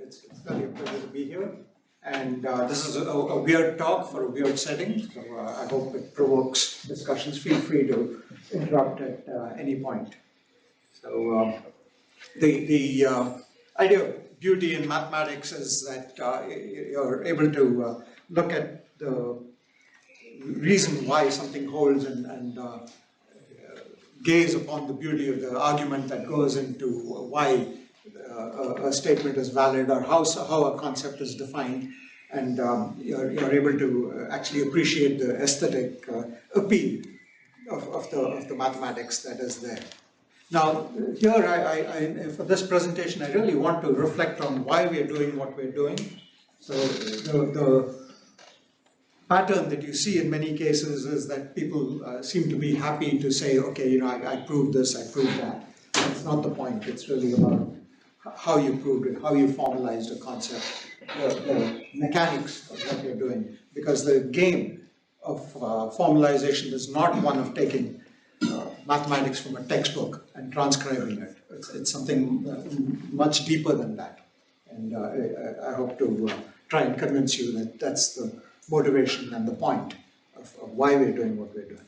It's really a pleasure to be here. And this is a weird talk for a weird setting, so I hope it provokes discussions. Feel free to interrupt at any point. So the idea of beauty in mathematics is that you're able to look at the reason why something holds and gaze upon the beauty of the argument that goes into why a statement is valid or how a concept is defined, and you're able to actually appreciate the aesthetic appeal of the mathematics that is there. Now, here for this presentation, I really want to reflect on why we're doing what we're doing. So the pattern that you see in many cases is that people seem to be happy to say, okay, I proved this, I proved that. That's not the point. It's really about how you proved it, how you formalized a concept, the mechanics of what you're doing. Because the game of formalization is not one of taking mathematics from a textbook and transcribing it. It's something much deeper than that. And I hope to try and convince you that that's the motivation and the point of why we're doing what we're doing.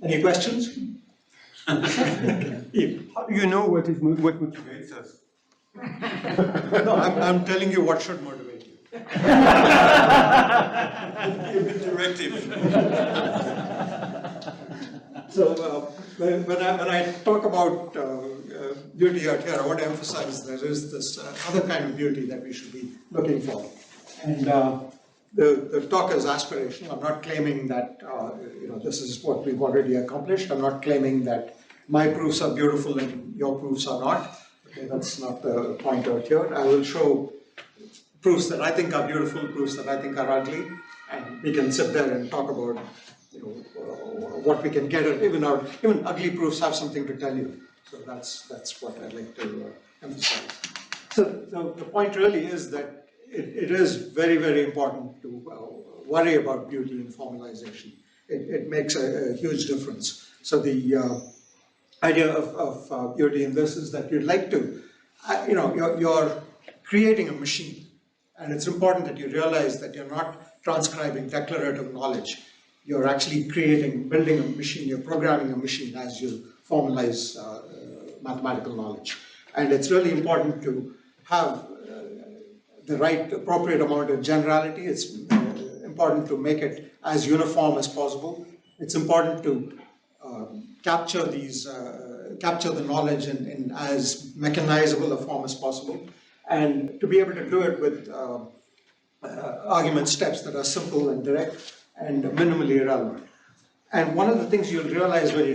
Any questions? How do you know what motivates us? No, I'm telling you what should motivate you. Directive. So when I talk about beauty out here, I want to emphasize there is this other kind of beauty that we should be looking for. And the talk is aspirational. I'm not claiming that this is what we've already accomplished. I'm not claiming that my proofs are beautiful and your proofs are not. Okay, that's not the point out here. I will show proofs that I think are beautiful, proofs that I think are ugly, and we can sit there and talk about what we can get at. Even ugly proofs have something to tell you. So that's what I'd like to emphasize. So the point really is that it is very, very important to worry about beauty in formalization. It makes a huge difference. So the idea of beauty in this is that you'd like to, you're creating a machine. And it's important that you realize that you're not transcribing declarative knowledge. You're actually building a machine, you're programming a machine as you formalize mathematical knowledge. And it's really important to have the right appropriate amount of generality. It's important to make it as uniform as possible. It's important to capture the knowledge in as mechanizable a form as possible, and to be able to do it with argument steps that are simple and direct and minimally irrelevant. And one of the things you'll realize when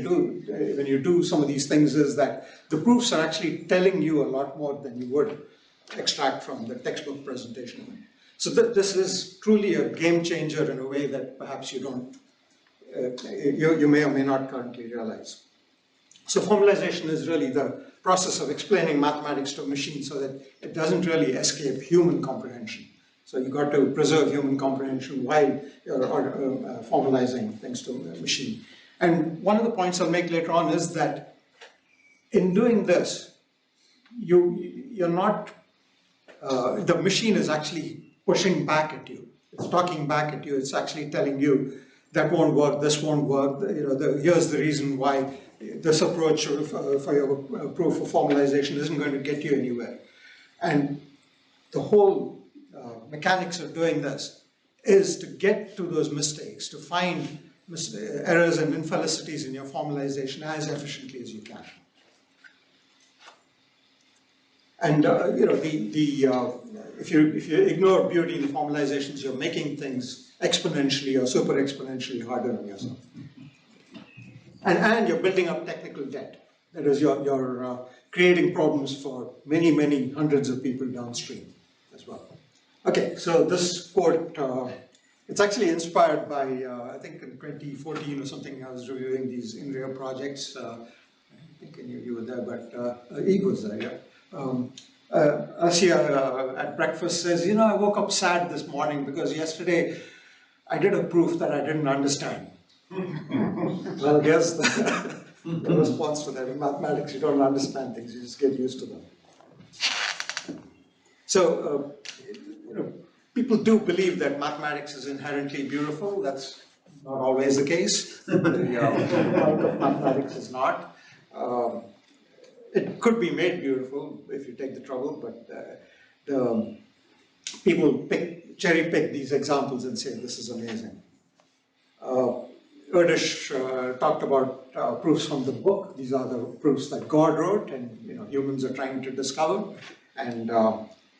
you do some of these things is that the proofs are actually telling you a lot more than you would extract from the textbook presentation. So this is truly a game changer in a way that perhaps you may or may not currently realize. So formalization is really the process of explaining mathematics to a machine so that it doesn't really escape human comprehension. So you've got to preserve human comprehension while you're formalizing things to a machine. And one of the points I'll make later on is that in doing this, you're not, the machine is actually pushing back at you. It's talking back at you. It's actually telling you that won't work, this won't work. Here's the reason why this approach for your proof of formalization isn't going to get you anywhere. And the whole mechanics of doing this is to get to those mistakes, to find errors and infelicities in your formalization as efficiently as you can. And if you ignore beauty in formalizations, you're making things exponentially or super exponentially harder on yourself. And you're building up technical debt. That is, you're creating problems for many, many hundreds of people downstream as well. Okay, so this quote, it's actually inspired by, I think in 2014 or something, I was reviewing these in-real projects. I think you were there, but Eve was there, yeah. Asya at breakfast says, I woke up sad this morning because yesterday I did a proof that I didn't understand. Well, here's the response to that. In mathematics, you don't understand things, you just get used to them. So, people do believe that mathematics is inherently beautiful. That's not always the case. The bulk of mathematics is not. It could be made beautiful if you take the trouble, but people cherry pick these examples and say this is amazing. Erdős talked about proofs from the book. These are the proofs that God wrote, and humans are trying to discover. And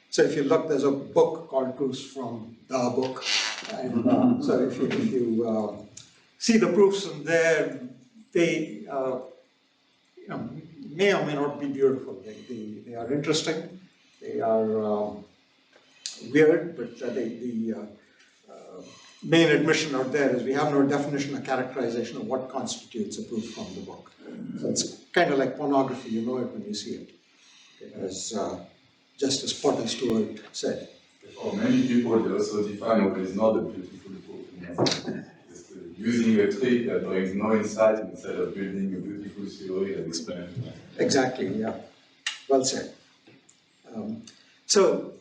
so, if you look, there's a book called Proofs from the Book. And so, if you see the proofs in there, they may or may not be beautiful. They are interesting. They are weird, but the main admission out there is we have no definition or characterization of what constitutes a proof from the book. So it's kind of like pornography, you know it when you see it. As Justice Potter Stewart said. For many people, they also define what is not a beautiful proof. Just using a trick that brings no insight instead of building a beautiful theory that explains it. Exactly, yeah. Well said. So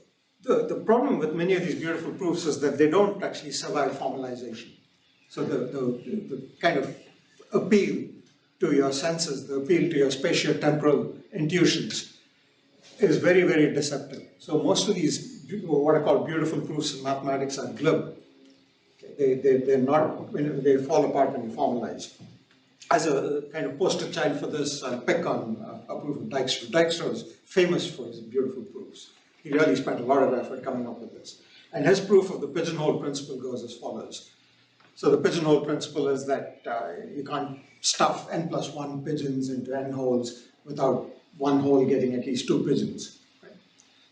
the problem with many of these beautiful proofs is that they don't actually survive formalization. So the kind of appeal to your senses, the appeal to your spatio-temporal intuitions is very, very deceptive. So most of these, what I call beautiful proofs in mathematics are glib. They're not, they fall apart when you formalize. As a kind of poster child for this, I'll pick on a proof of Dijkstra. Dijkstra is famous for his beautiful proofs. He really spent a lot of effort coming up with this. And his proof of the pigeonhole principle goes as follows. So the pigeonhole principle is that you can't stuff n+1 pigeons into n holes without one hole getting at least 2 pigeons. Right?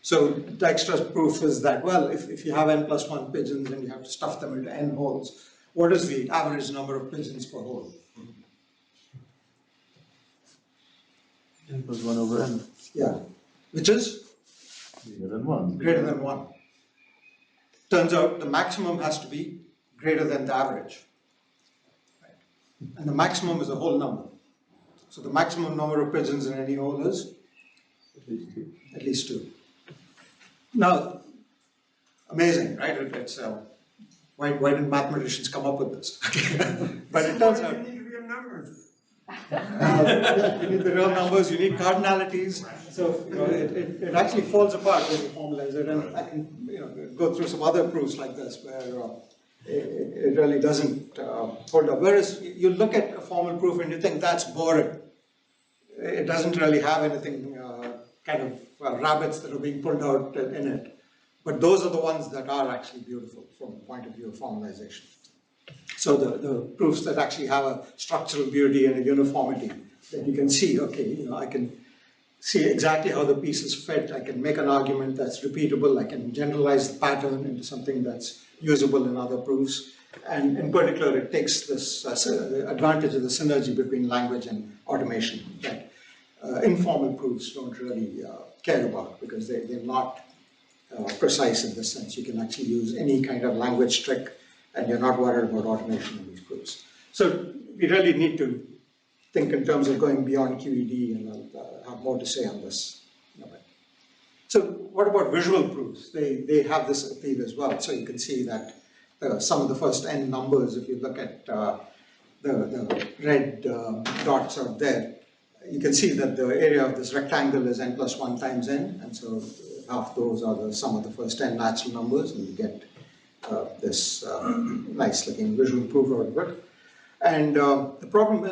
So Dijkstra's proof is that, well, if you have n+1 pigeons and you have to stuff them into n holes, what is the average number of pigeons per hole? N plus 1 over n. Yeah, which is? Greater than 1. Greater than 1. Turns out the maximum has to be greater than the average. Right? And the maximum is a whole number. So the maximum number of pigeons in any hole is? At least 2. At least 2. Now, amazing, right? It's, why didn't mathematicians come up with this? But it turns out... You need real numbers. You need the real numbers, you need cardinalities. So it actually falls apart when you formalize it. And I can go through some other proofs like this where it really doesn't hold up. Whereas you look at a formal proof and you think that's boring. It doesn't really have anything kind of rabbits that are being pulled out in it. But those are the ones that are actually beautiful from the point of view of formalization. So the proofs that actually have a structural beauty and a uniformity, that you can see, okay, I can see exactly how the pieces fit, I can make an argument that's repeatable, I can generalize the pattern into something that's usable in other proofs. And in particular, it takes this advantage of the synergy between language and automation that informal proofs don't really care about, because they're not precise in this sense. You can actually use any kind of language trick and you're not worried about automation in these proofs. So we really need to think in terms of going beyond QED, and I'll have more to say on this in a bit. So what about visual proofs? They have this appeal as well. So you can see that some of the first n numbers, if you look at the red dots out there, you can see that the area of this rectangle is n+1 times n, and so half those are the sum of the first n natural numbers, and you get this nice looking visual proof out of it. And the problem,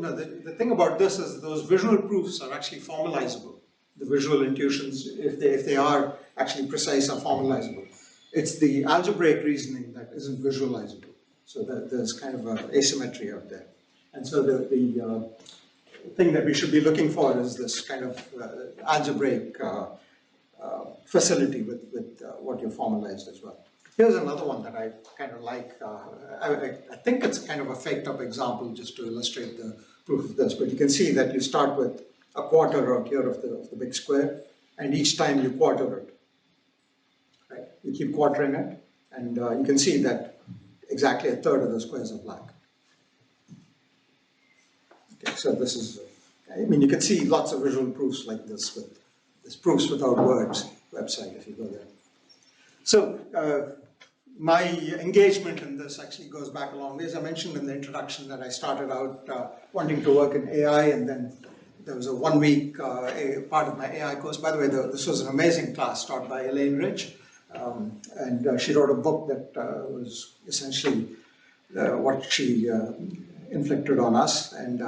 the thing about this is those visual proofs are actually formalizable. The visual intuitions, if they are actually precise, are formalizable. It's the algebraic reasoning that isn't visualizable. So there's kind of an asymmetry out there. And so the thing that we should be looking for is this kind of algebraic facility with what you formalized as well. Here's another one that I kind of like. I think it's kind of a faked up example just to illustrate the proof of this, but you can see that you start with a quarter out here of the big square, and each time you quarter it. Right? You keep quartering it, and you can see that exactly a third of the squares are black. Okay, so this is, I mean, you can see lots of visual proofs like this, with proofs without words. website if you go there. So my engagement in this actually goes back a long ways. I mentioned in the introduction that I started out wanting to work in AI, and then there was a 1 week part of my AI course. By the way, this was an amazing class taught by Elaine Rich, and she wrote a book that was essentially what she inflicted on us. And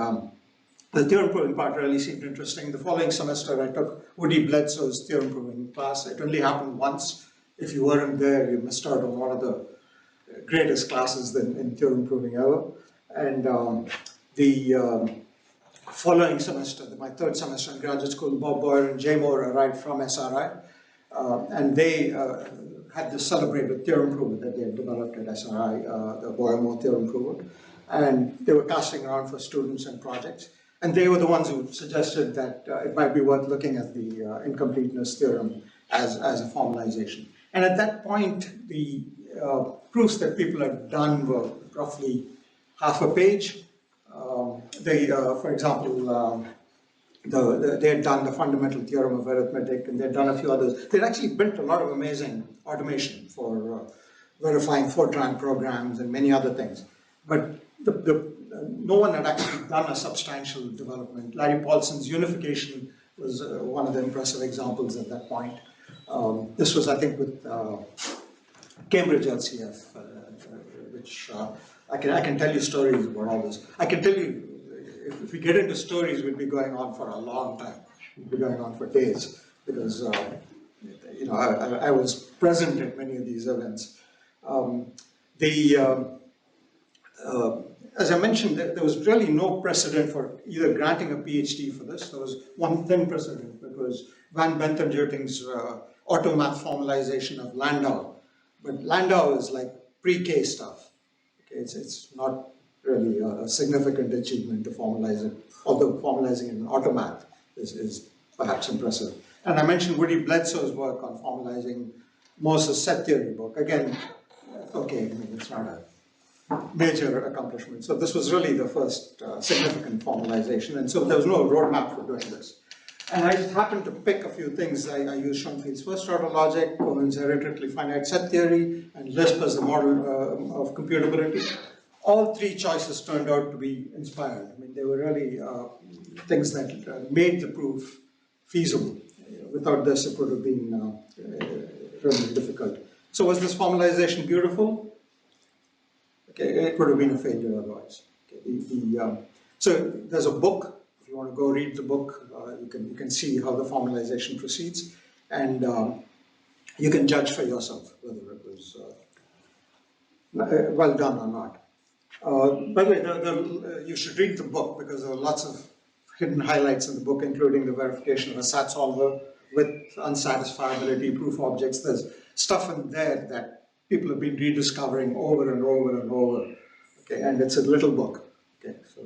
the theorem proving part really seemed interesting. The following semester, I took Woody Bledsoe's theorem proving class. It only happened once. If you weren't there, you missed out on one of the greatest classes in theorem proving ever. And the following semester, my third semester in graduate school, Bob Boyer and Jay Moore arrived from SRI, and they had this celebrated theorem prover that they had developed at SRI, the Boyer-Moore theorem prover, and they were casting around for students and projects. And they were the ones who suggested that it might be worth looking at the incompleteness theorem as a formalization. And at that point, the proofs that people had done were roughly half a page. For example, they had done the fundamental theorem of arithmetic, and they had done a few others. They'd actually built a lot of amazing automation for verifying Fortran programs and many other things. But no one had actually done a substantial development. Larry Paulson's unification was one of the impressive examples at that point. This was, I think, with Cambridge LCF, which I can tell you stories about all this. I can tell you, if we get into stories, we'll be going on for a long time. We'll be going on for days, because I was present at many of these events. As I mentioned, there was really no precedent for either granting a PhD for this. There was one thin precedent, because Van Bentham-Joting's automath formalization of Landau. But Landau is like pre-K stuff. Okay, it's not really a significant achievement to formalize it, although formalizing in automath is perhaps impressive. And I mentioned Woody Bledsoe's work on formalizing Morse's set theory book. Again, okay, I mean, it's not a major accomplishment. So this was really the first significant formalization, and so there was no roadmap for doing this. And I just happened to pick a few things. I used Schoenfield's first order logic, Cohen's hereditary finite set theory, and Lisp as the model of computability. All three choices turned out to be inspired. I mean, they were really things that made the proof feasible. Without this, it would have been really difficult. So was this formalization beautiful? Okay, it would have been a failure otherwise. Okay, so there's a book. If you want to go read the book, you can see how the formalization proceeds, and you can judge for yourself whether it was well done or not. By the way, you should read the book, because there are lots of hidden highlights in the book, including the verification of a SAT solver with unsatisfiability proof objects. There's stuff in there that people have been rediscovering over and over and over. Okay, and it's a little book. Okay, so.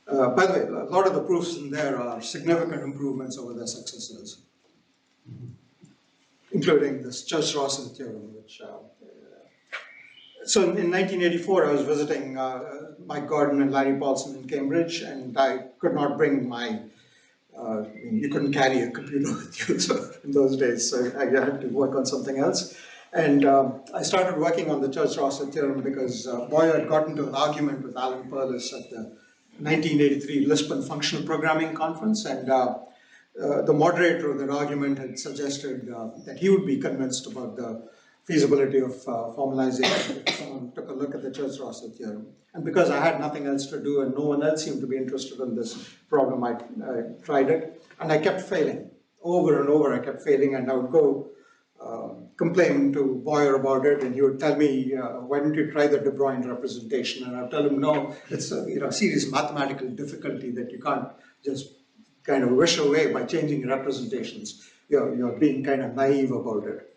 By the way, a lot of the proofs in there are significant improvements over their successors, including this Church-Rossen theorem, which. So in 1984, I was visiting Mike Gordon and Larry Paulson in Cambridge, and I could not bring my. You couldn't carry a computer with you in those days, so I had to work on something else. And I started working on the Church-Rossen theorem because Boyer had gotten into an argument with Alan Perlis at the 1983 Lisp Functional Programming Conference, and the moderator of that argument had suggested that he would be convinced about the feasibility of formalization. Someone took a look at the Church-Rossen theorem. And because I had nothing else to do and no one else seemed to be interested in this problem, I tried it, and I kept failing. Over and over I kept failing, and I would go complain to Boyer about it, and he would tell me, why don't you try the De Bruyne representation? And I'd tell him, no, it's a serious mathematical difficulty that you can't just kind of wish away by changing representations. You're being kind of naive about it.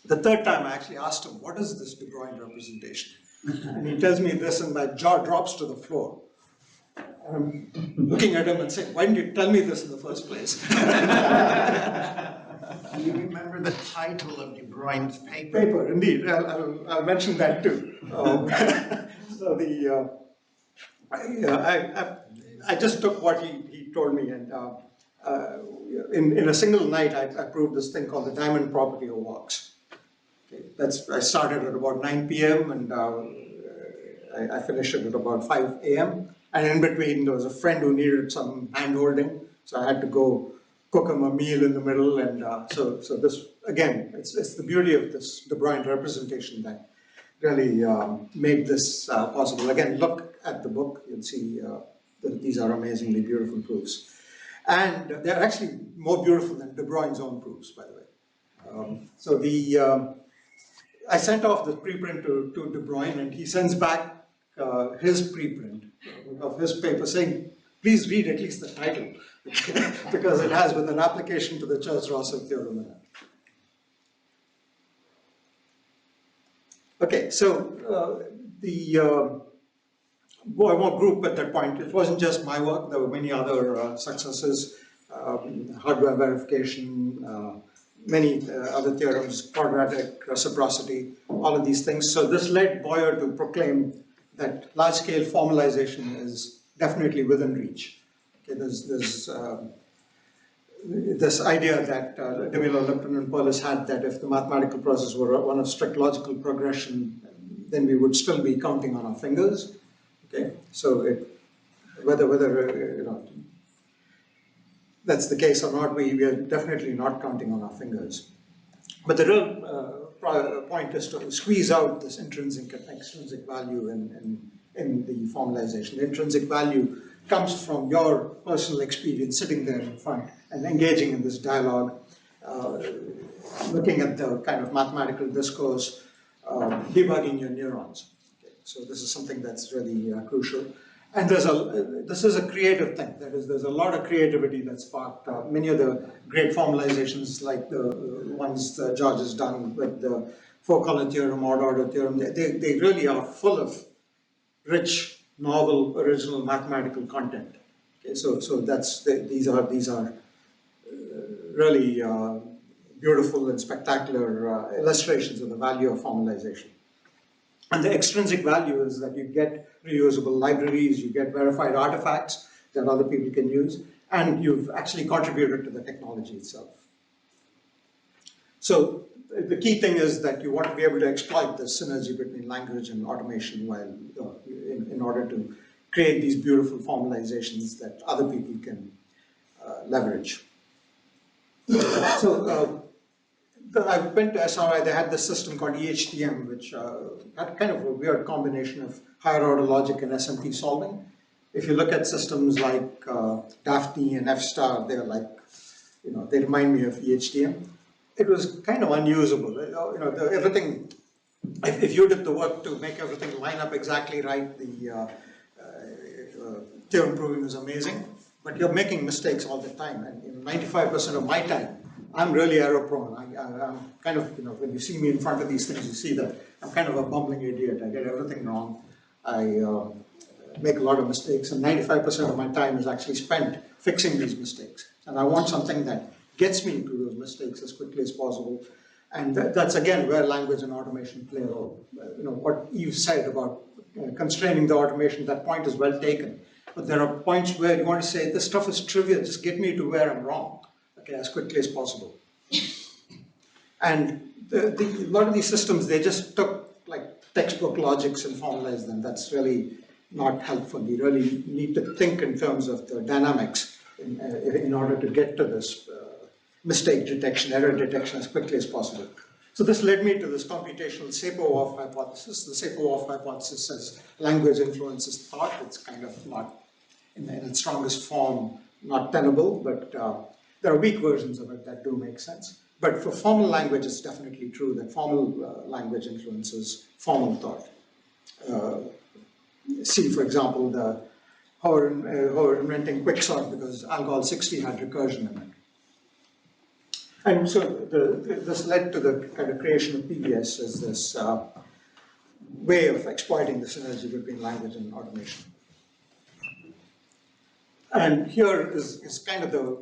The third time I actually asked him, what is this De Bruyne representation? And he tells me this, and my jaw drops to the floor. And I'm looking at him and saying, why didn't you tell me this in the first place? Do you remember the title of De Bruyne's paper? Paper, indeed. I'll mention that too. So I just took what he told me, and in a single night, I proved this thing called the diamond property of walks. Okay, I started at about 9 p.m. and I finished it at about 5 a.m. And in between, there was a friend who needed some hand-holding, so I had to go cook him a meal in the middle. And so this, again, it's the beauty of this De Bruyne representation that really made this possible. Again, look at the book, you'll see that these are amazingly beautiful proofs. And they're actually more beautiful than De Bruyne's own proofs, by the way. I sent off the preprint to De Bruyne, and he sends back his preprint of his paper saying, please read at least the title, because it has with an application to the Church-Russell theorem in it. Okay, so I won't group at that point. It wasn't just my work. There were many other successes, hardware verification, many other theorems, quadratic, reciprocity, all of these things. So this led Boyer to proclaim that large-scale formalization is definitely within reach. Okay, there's this idea that DeMille, Lipton, and Perlis had that if the mathematical process were one of strict logical progression, then we would still be counting on our fingers. Okay, so whether you know that's the case or not, we are definitely not counting on our fingers. But the real point is to squeeze out this intrinsic and extrinsic value in the formalization. The intrinsic value comes from your personal experience sitting there in front and engaging in this dialogue, looking at the kind of mathematical discourse, debugging your neurons. Okay, so this is something that's really crucial. And this is a creative thing. That is, there's a lot of creativity that's sparked. Many of the great formalizations, like the ones that George has done with the four-color theorem, odd-order theorem, they really are full of rich, novel, original mathematical content. Okay, so these are really beautiful and spectacular illustrations of the value of formalization. And the extrinsic value is that you get reusable libraries, you get verified artifacts that other people can use, and you've actually contributed to the technology itself. So the key thing is that you want to be able to exploit the synergy between language and automation while in order to create these beautiful formalizations that other people can leverage. So I went to SRI, they had this system called EHTM, which had kind of a weird combination of higher order logic and SMT solving. If you look at systems like Daphne and F-star, they're like, they remind me of EHTM. It was kind of unusable. Everything, if you did the work to make everything line up exactly right, the theorem proving was amazing, but you're making mistakes all the time. And 95% of my time, I'm really error prone. I'm kind of, when you see me in front of these things, you see that I'm kind of a bumbling idiot. I get everything wrong. I make a lot of mistakes, and 95% of my time is actually spent fixing these mistakes. And I want something that gets me into those mistakes as quickly as possible. And that's, again, where language and automation play a role. What Eve said about constraining the automation, that point is well taken. But there are points where you want to say, this stuff is trivial, just get me to where I'm wrong, okay, as quickly as possible. And a lot of these systems, they just took like textbook logics and formalized them. That's really not helpful. You really need to think in terms of the dynamics in order to get to this mistake detection, error detection as quickly as possible. So this led me to this computational Sapir-Whorf hypothesis. The Sapir-Whorf hypothesis says language influences thought. It's kind of not, in its strongest form, not tenable, but there are weak versions of it that do make sense. But for formal language, it's definitely true that formal language influences formal thought. See, for example, how we're inventing quicksort because Algol 60 had recursion in it. And so this led to the kind of creation of PBS as this way of exploiting the synergy between language and automation. And here is kind of the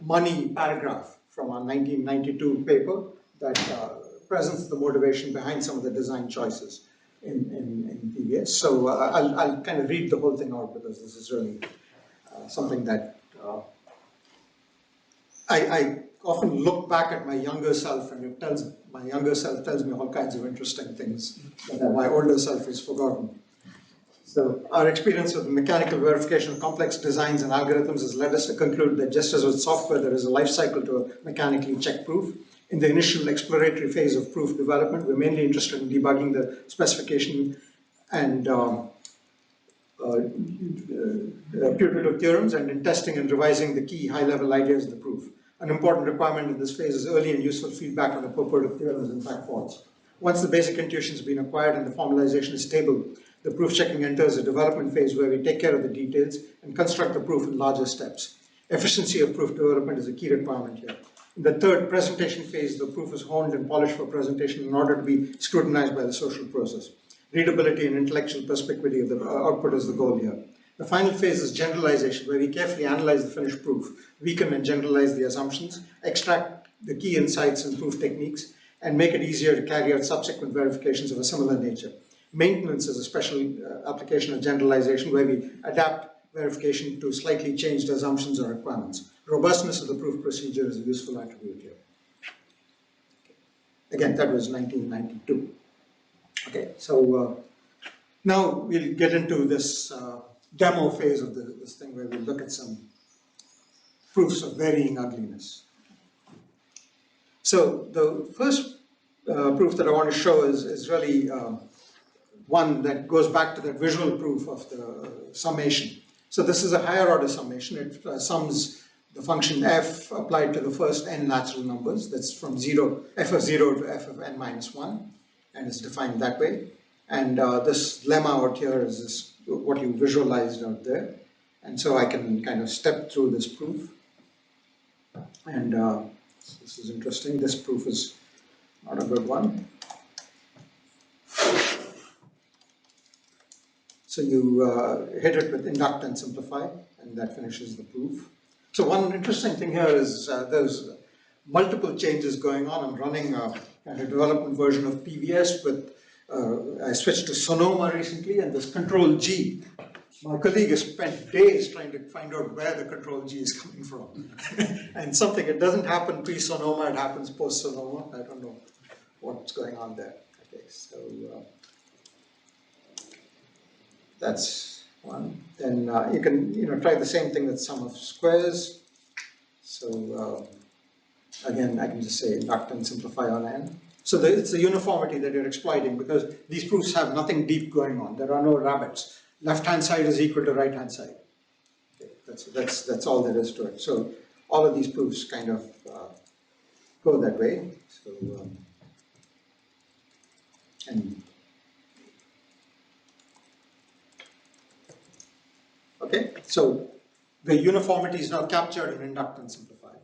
money paragraph from our 1992 paper that presents the motivation behind some of the design choices in PBS. So I'll kind of read the whole thing out because this is really something that I often look back at my younger self, and my younger self tells me all kinds of interesting things that my older self has forgotten. So our experience with mechanical verification of complex designs and algorithms has led us to conclude that just as with software, there is a life cycle to a mechanically checked proof. In the initial exploratory phase of proof development, we're mainly interested in debugging the specification and putative theorems, and in testing and revising the key high-level ideas of the proof. An important requirement in this phase is early and useful feedback on the purported theorems and fact false. Once the basic intuitions have been acquired and the formalization is stable, the proof checking enters a development phase where we take care of the details and construct the proof in larger steps. Efficiency of proof development is a key requirement here. In the third presentation phase, the proof is honed and polished for presentation in order to be scrutinized by the social process. Readability and intellectual perspicuity of the output is the goal here. The final phase is generalization, where we carefully analyze the finished proof, weaken and generalize the assumptions, extract the key insights and proof techniques, and make it easier to carry out subsequent verifications of a similar nature. Maintenance is a special application of generalization, where we adapt verification to slightly changed assumptions or requirements. Robustness of the proof procedure is a useful attribute here. Again, that was 1992. Okay, so now we'll get into this demo phase of this thing, where we'll look at some proofs of varying ugliness. So the first proof that I want to show is really one that goes back to that visual proof of the summation. So this is a higher order summation. It sums the function f applied to the first n natural numbers. That's from f of 0 to f of n minus 1, and it's defined that way. And this lemma out here is what you visualized out there. And so I can kind of step through this proof. And this is interesting. This proof is not a good one. So you hit it with induct and simplify, and that finishes the proof. So one interesting thing here is there's multiple changes going on. I'm running a kind of development version of PVS with, I switched to Sonoma recently, and this control G. My colleague has spent days trying to find out where the control G is coming from. And something, it doesn't happen pre-Sonoma, it happens post-Sonoma. I don't know what's going on there. Okay, so that's one. Then you can try the same thing with sum of squares. So again, I can just say induct and simplify on n. So it's the uniformity that you're exploiting, because these proofs have nothing deep going on. There are no rabbits. Left-hand side is equal to right-hand side. Okay, that's all there is to it. So all of these proofs kind of go that way. So okay, so the uniformity is now captured in induct and simplify.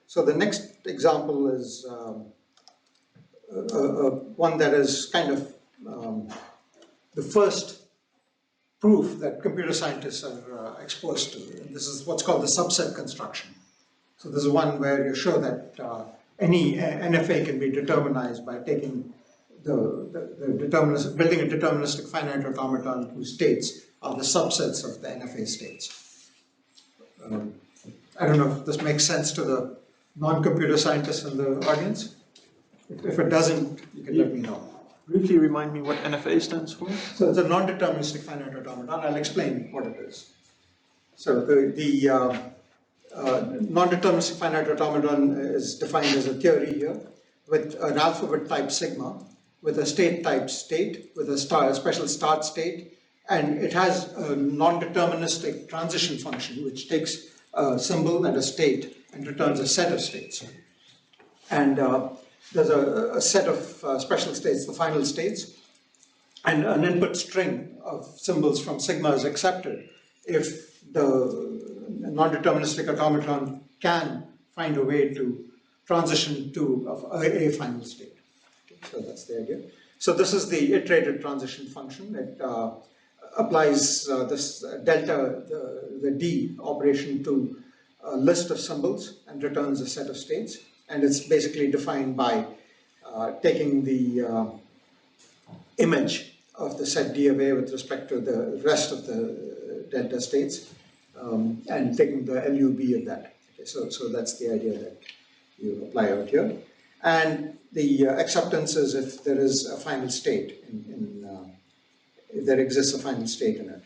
So the next example is one that is kind of the first proof that computer scientists are exposed to. And this is what's called the subset construction. So this is one where you show that any NFA can be determinized by taking building a deterministic finite automaton whose states are the subsets of the NFA states. I don't know if this makes sense to the non-computer scientists in the audience. If it doesn't, you can let me know. Briefly remind me what NFA stands for? So it's a non-deterministic finite automaton. I'll explain what it is. So the non-deterministic finite automaton is defined as a theory here with an alphabet type sigma, with a state type state, with a special start state, and it has a non-deterministic transition function which takes a symbol and a state and returns a set of states. And there's a set of special states, the final states, and an input string of symbols from sigma is accepted if the non-deterministic automaton can find a way to transition to a final state. So that's the idea. So this is the iterated transition function. It applies this delta, the D operation to a list of symbols and returns a set of states. And it's basically defined by taking the image of the set D away with respect to the rest of the delta states and taking the LUB of that. Okay, so that's the idea that you apply out here. And the acceptance is if there is a final state, if there exists a final state in it.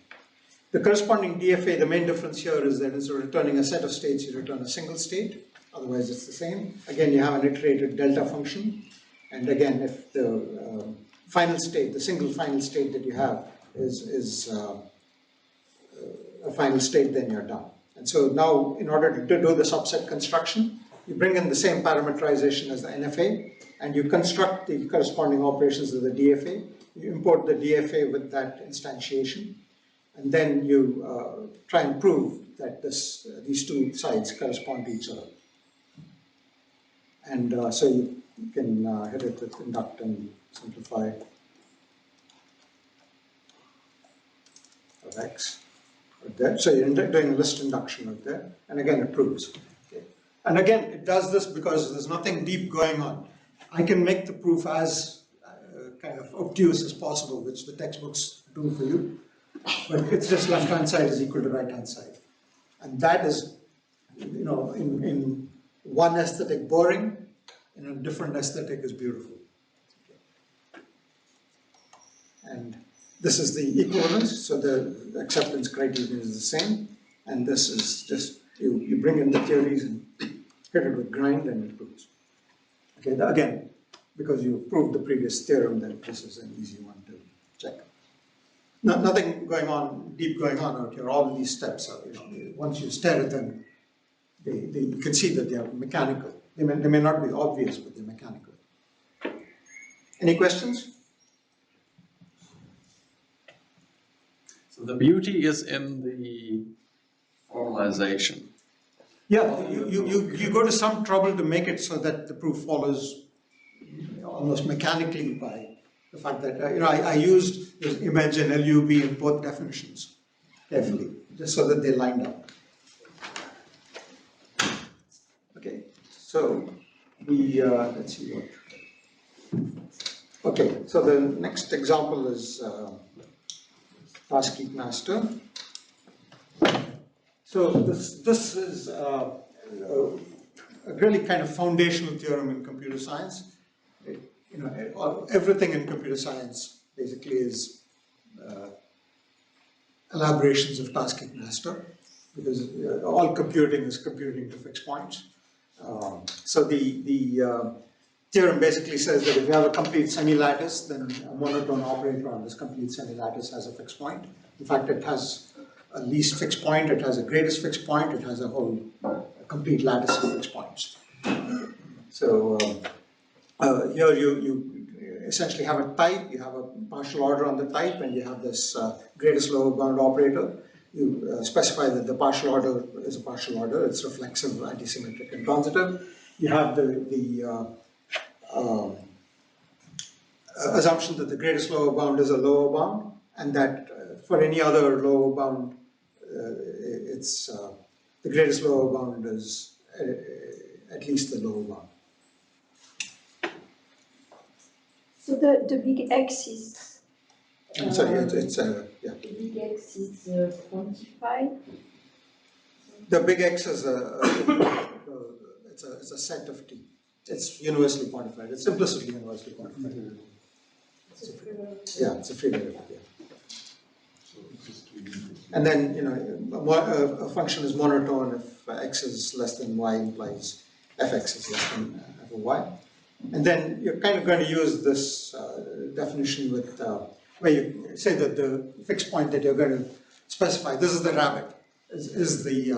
The corresponding DFA, the main difference here is that instead of returning a set of states, you return a single state. Otherwise, it's the same. Again, you have an iterated delta function. And again, if the final state, the single final state that you have is a final state, then you're done. And so now, in order to do the subset construction, you bring in the same parameterization as the NFA, and you construct the corresponding operations of the DFA. You import the DFA with that instantiation, and then you try and prove that these two sides correspond to each other. And so you can hit it with induct and simplify of X right there. So you're doing list induction right there, and again it proves. Okay. And again, it does this because there's nothing deep going on. I can make the proof as kind of obtuse as possible, which the textbooks do for you, but it's just left-hand side is equal to right-hand side. And that is, you know, in one aesthetic boring, in a different aesthetic is beautiful. And this is the equivalence, so the acceptance criterion is the same, and this is just, you bring in the theories and hit it with grind and it proves. Okay, again, because you proved the previous theorem, then this is an easy one to check. Nothing going on, deep going on out here. All of these steps are, you know, once you stare at them, you can see that they are mechanical. They may not be obvious, but they're mechanical. Any questions? So the beauty is in the formalization. Yeah, you go to some trouble to make it so that the proof follows almost mechanically by the fact that, you know, I used this image and LUB in both definitions carefully, just so that they lined up. Okay, so let's see what. Okay, so the next example is task heap master. So this is a really kind of foundational theorem in computer science. You know, everything in computer science basically is elaborations of task heap master, because all computing is computing to fixed points. So the theorem basically says that if you have a complete semi-lattice, then a monotone operator on this complete semi-lattice has a fixed point. In fact, it has a least fixed point, it has a greatest fixed point, it has a whole complete lattice of fixed points. So here you essentially have a type, you have a partial order on the type, and you have this greatest lower bound operator. You specify that the partial order is a partial order, it's reflexive, antisymmetric, and transitive. You have the assumption that the greatest lower bound is a lower bound, and that for any other lower bound, it's the greatest lower bound is at least the lower bound. So the big X is. I'm sorry, it's yeah. The big X is quantified. The big X is it's a set of T. It's universally quantified. It's implicitly universally quantified. Yeah, it's a free derivative. Yeah. And then, you know, a function is monotone if x is less than y implies fx is less than f of y. And then you're kind of going to use this definition with where you say that the fixed point that you're going to specify, this is the rabbit, is the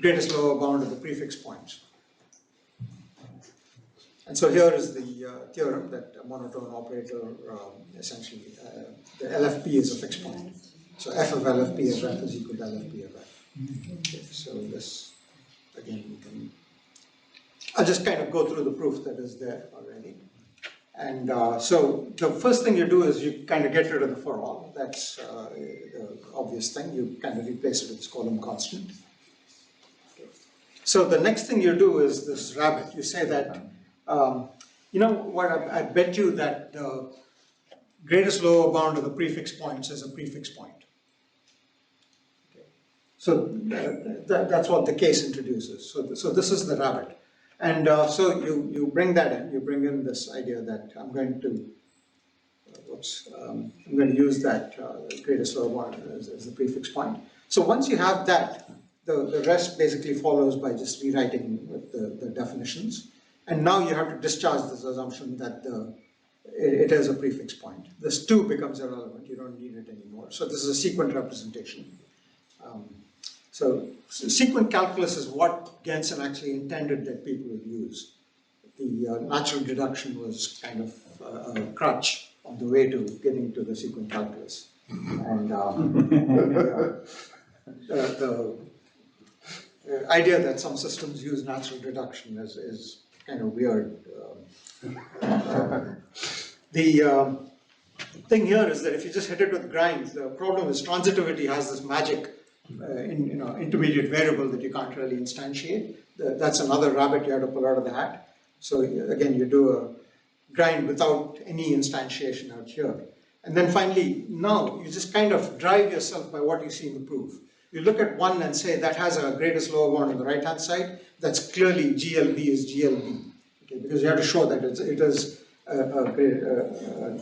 greatest lower bound of the prefix points. And so here is the theorem that a monotone operator essentially, the LFP is a fixed point. So f of LFP of f is equal to LFP of f. Okay, so this, again, we can, I'll just kind of go through the proof that is there already. And so the first thing you do is you kind of get rid of the for all. That's the obvious thing. You kind of replace it with this column constant. Okay. So the next thing you do is this rabbit. You say that, you know what, I bet you that the greatest lower bound of the prefix points is a prefix point. Okay. So that's what the case introduces. So this is the rabbit. And so you bring that in, you bring in this idea that I'm going to, I'm going to use that greatest lower bound as the prefix point. So once you have that, the rest basically follows by just rewriting with the definitions. And now you have to discharge this assumption that it is a prefix point. This 2 becomes irrelevant, you don't need it anymore. So this is a sequent representation. So sequent calculus is what Gensen actually intended that people would use. The natural deduction was kind of a crutch on the way to getting to the sequent calculus. And the idea that some systems use natural deduction is kind of weird. The thing here is that if you just hit it with grinds, the problem is transitivity has this magic intermediate variable that you can't really instantiate. That's another rabbit you have to pull out of the hat. So again, you do a grind without any instantiation out here. And then finally, now you just kind of drive yourself by what you see in the proof. You look at one and say that has a greatest lower bound on the right hand side. That's clearly GLB is GLB, okay, because you have to show that it is an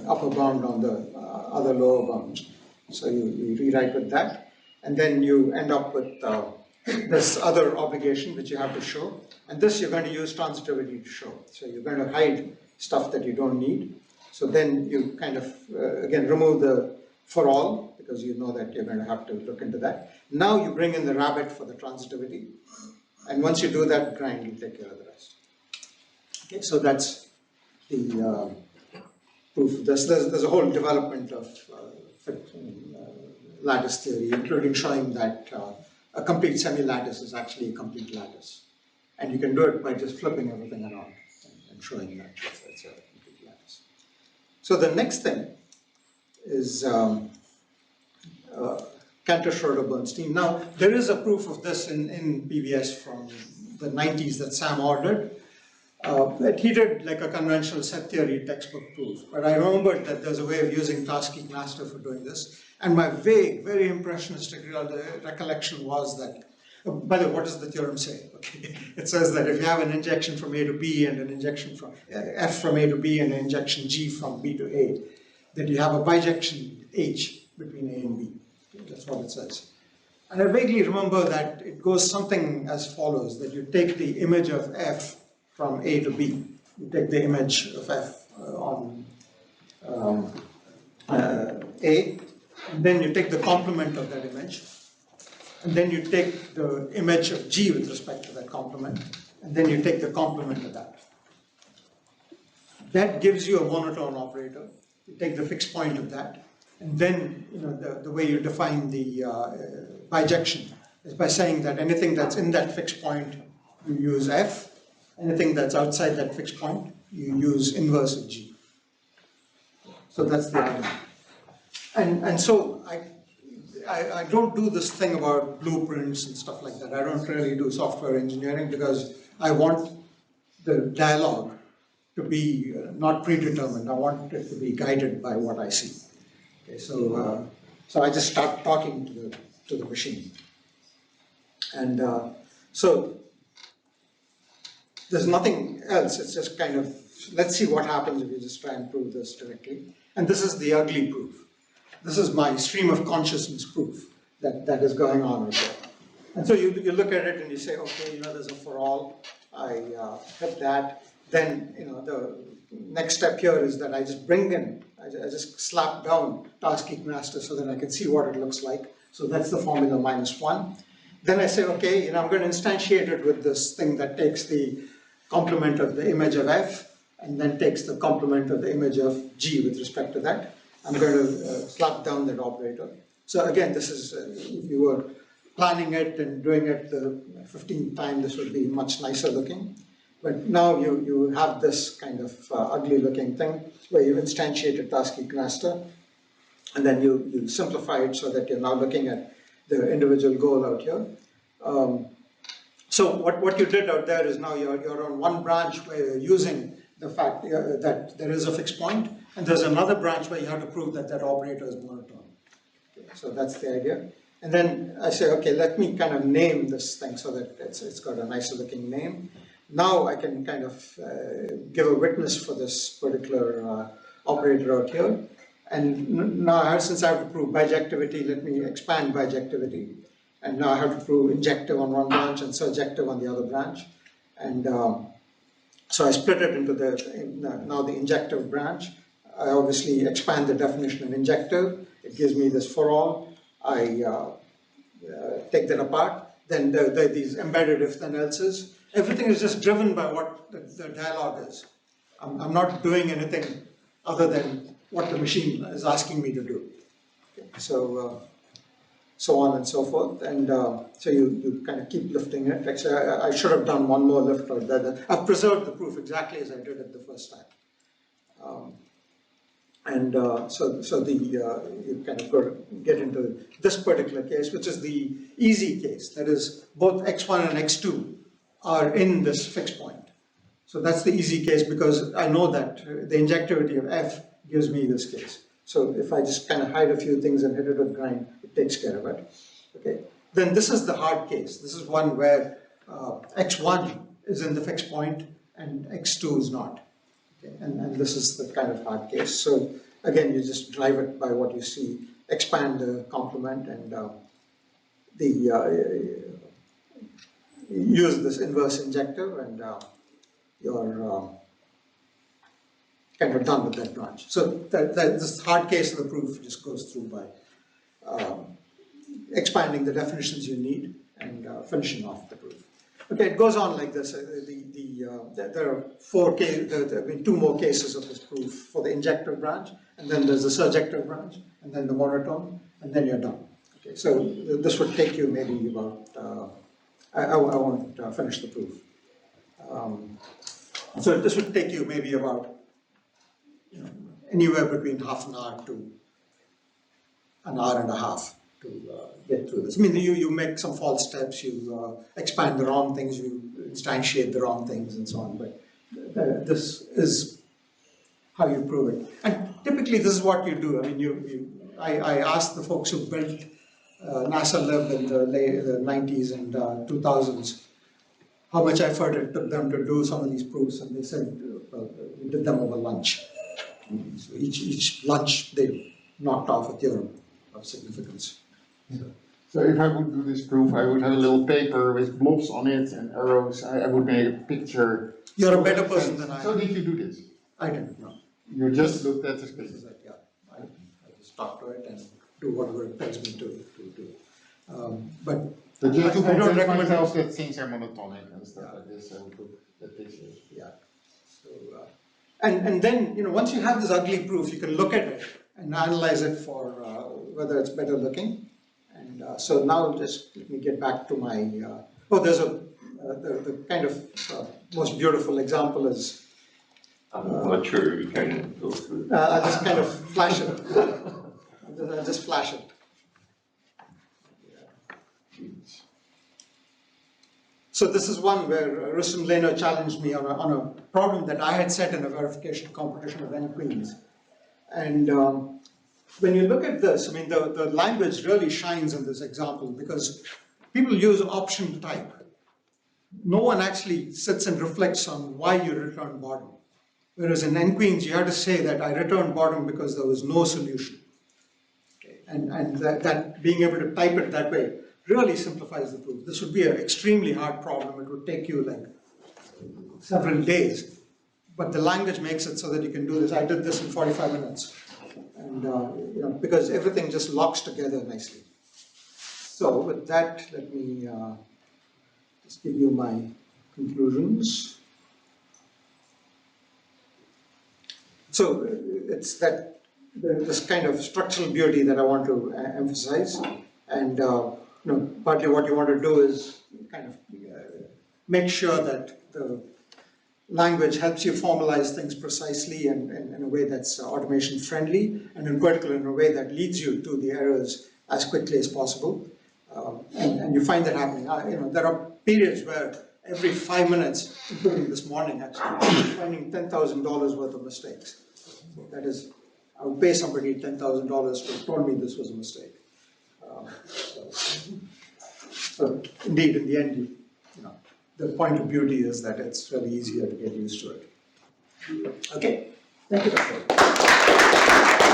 upper bound on the other lower bounds. So you rewrite with that, and then you end up with this other obligation which you have to show. And this you're going to use transitivity to show. So you're going to hide stuff that you don't need. So then you kind of, again, remove the for all, because you know that you're going to have to look into that. Now you bring in the rabbit for the transitivity. And once you do that, grind will take care of the rest. Okay, so that's the proof of this. There's a whole development of lattice theory, including showing that a complete semi-lattice is actually a complete lattice. And you can do it by just flipping everything around and showing that it's a complete lattice. So the next thing is Cantor-Schroeder-Bernstein. Now, there is a proof of this in PBS from the 90s that Sam ordered. That he did like a conventional set theory textbook proof. But I remembered that there's a way of using Tarski-Knaster for doing this. And my vague, very impressionistic recollection was that, by the way, what does the theorem say? Okay. It says that if you have an injection from A to B and an injection from F from A to B and an injection G from B to A, that you have a bijection H between A and B. Okay, that's what it says. And I vaguely remember that it goes something as follows, that you take the image of F from A to B. You take the image of F on A, and then you take the complement of that image, and then you take the image of G with respect to that complement, and then you take the complement of that. That gives you a monotone operator. You take the fixed point of that, and then the way you define the bijection is by saying that anything that's in that fixed point, you use F. Anything that's outside that fixed point, you use inverse of G. So that's the idea. And so I don't do this thing about blueprints and stuff like that. I don't really do software engineering because I want the dialogue to be not predetermined. I want it to be guided by what I see. Okay, so I just start talking to the machine. And so there's nothing else. It's just kind of, let's see what happens if you just try and prove this directly. And this is the ugly proof. This is my stream of consciousness proof that is going on right there. And so you look at it and you say, okay, there's a for all. I hit that. Then, the next step here is that I just bring in, I just slap down Tarski-Knaster so that I can see what it looks like. So that's the formula -1. Then I say, okay, I'm going to instantiate it with this thing that takes the complement of the image of F and then takes the complement of the image of G with respect to that. I'm going to slap down that operator. So again, this is, if you were planning it and doing it the 15th time, this would be much nicer looking. But now you have this kind of ugly looking thing where you've instantiated Tarski-Knaster, and then you simplify it so that you're now looking at the individual goal out here. So what you did out there is now you're on one branch where you're using the fact that there is a fixed point, and there's another branch where you have to prove that that operator is monotone. Okay, so that's the idea. And then I say, okay, let me kind of name this thing so that it's got a nicer looking name. Now I can kind of give a witness for this particular operator out here. And now, since I have to prove bijectivity, let me expand bijectivity. And now I have to prove injective on one branch and surjective on the other branch. And so I split it into now the injective branch. I obviously expand the definition of injective. It gives me this for all. I take that apart. Then there are these embedded if then else's. Everything is just driven by what the dialogue is. I'm not doing anything other than what the machine is asking me to do. Okay. So on and so forth. And so you kind of keep lifting it. Actually, I should have done one more lift. I've preserved the proof exactly as I did it the first time. You kind of get into this particular case, which is the easy case. That is, both x1 and x2 are in this fixed point. So that's the easy case because I know that the injectivity of f gives me this case. So if I just kind of hide a few things and hit it with grind, it takes care of it. Okay. Then this is the hard case. This is one where x1 is in the fixed point and x2 is not. Okay. And this is the kind of hard case. So again, you just drive it by what you see, expand the complement and use this inverse injective and you're kind of done with that branch. So this hard case of the proof just goes through by expanding the definitions you need and finishing off the proof. Okay, it goes on like this. There are two more cases of this proof for the injective branch, and then there's the surjective branch, and then the monotone, and then you're done. Okay, so this would take you maybe about, I won't finish the proof. So this would take you maybe about anywhere between half an hour to an hour and a half to get through this. I mean, you make some false steps, you expand the wrong things, you instantiate the wrong things and so on, but this is how you prove it. And typically this is what you do. I mean, I asked the folks who built NASA Lib in the 90s and 2000s how much effort it took them to do some of these proofs, and they said, well, we did them over lunch. So each lunch they knocked off a theorem of significance. So if I would do this proof, I would have a little paper with blobs on it and arrows. I would make a picture. You're a better person than I am. So did you do this? I didn't know. You just looked at the space. This is it, yeah. I just talk to it and do whatever it tells me to do. But just to I don't convince recommend myself that things are monotonic and stuff like this, I would put that this is. yeah. So and then once you have this ugly proof, you can look at it and analyze it for whether it's better looking. And so now just let me get back to my. There's the kind of most beautiful example is. I'm not sure you can go through. I'll just kind of flash it. I'll just flash it. So this is one where Rustam Lehner challenged me on a problem that I had set in a verification competition of n queens. And when you look at this, I mean, the language really shines in this example because people use option type. No one actually sits and reflects on why you return bottom. Whereas in n queens, you have to say that I returned bottom because there was no solution. Okay. And that being able to type it that way really simplifies the proof. This would be an extremely hard problem. It would take you like several days. But the language makes it so that you can do this. I did this in 45 minutes. And because everything just locks together nicely. So with that, let me just give you my conclusions. So it's this kind of structural beauty that I want to emphasize. And partly what you want to do is kind of make sure that the language helps you formalize things precisely and in a way that's automation friendly, and in particular in a way that leads you to the errors as quickly as possible. And you find that happening. There are periods where every 5 minutes, including this morning actually, I'm finding $10,000 worth of mistakes. That is, I would pay somebody $10,000 to have told me this was a mistake. So indeed, in the end, you know, the point of beauty is that it's really easier to get used to it. Okay, thank you, Dr.